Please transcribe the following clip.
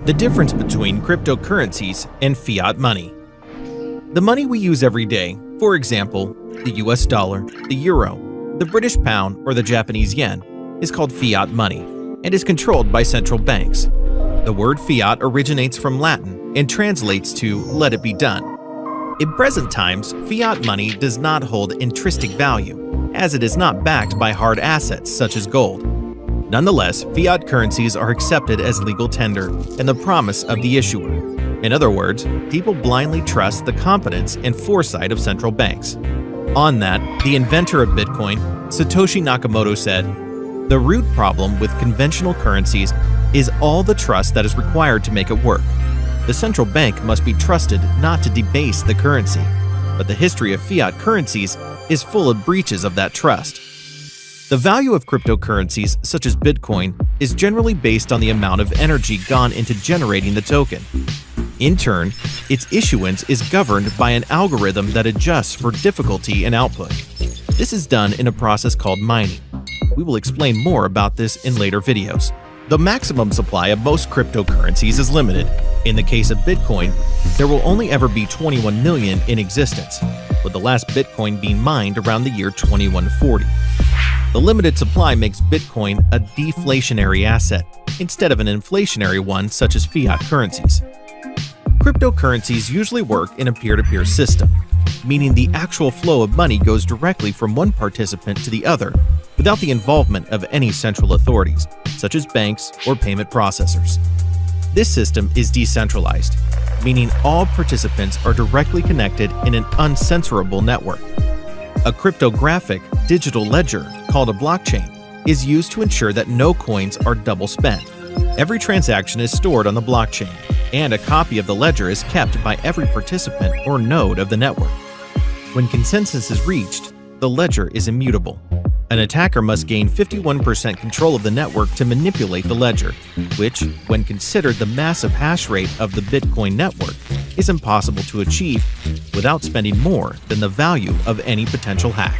The difference between cryptocurrencies and fiat money. The money we use every day, for example, the US dollar, the euro, the British pound, or the Japanese yen, is called fiat money and is controlled by central banks. The word fiat originates from Latin and translates to "let it be done." In present times, fiat money does not hold intrinsic value, as it is not backed by hard assets such as gold. Nonetheless, fiat currencies are accepted as legal tender and the promise of the issuer. In other words, people blindly trust the competence and foresight of central banks. On that, the inventor of Bitcoin, Satoshi Nakamoto, said, "The root problem with conventional currencies is all the trust that is required to make it work. The central bank must be trusted not to debase the currency, but the history of fiat currencies is full of breaches of that trust." The value of cryptocurrencies, such as Bitcoin, is generally based on the amount of energy gone into generating the token. In turn, its issuance is governed by an algorithm that adjusts for difficulty and output. This is done in a process called mining. We will explain more about this in later videos. The maximum supply of most cryptocurrencies is limited. In the case of Bitcoin, there will only ever be 21 million in existence, with the last Bitcoin being mined around the year 2140. The limited supply makes Bitcoin a deflationary asset instead of an inflationary one such as fiat currencies. Cryptocurrencies usually work in a peer-to-peer system, meaning the actual flow of money goes directly from one participant to the other without the involvement of any central authorities, such as banks or payment processors. This system is decentralized, meaning all participants are directly connected in an uncensorable network. A cryptographic digital ledger, called a blockchain, is used to ensure that no coins are double spent. Every transaction is stored on the blockchain, and a copy of the ledger is kept by every participant or node of the network. When consensus is reached, the ledger is immutable. An attacker must gain 51% control of the network to manipulate the ledger, which, when considered the massive hash rate of the Bitcoin network, is impossible to achieve without spending more than the value of any potential hack.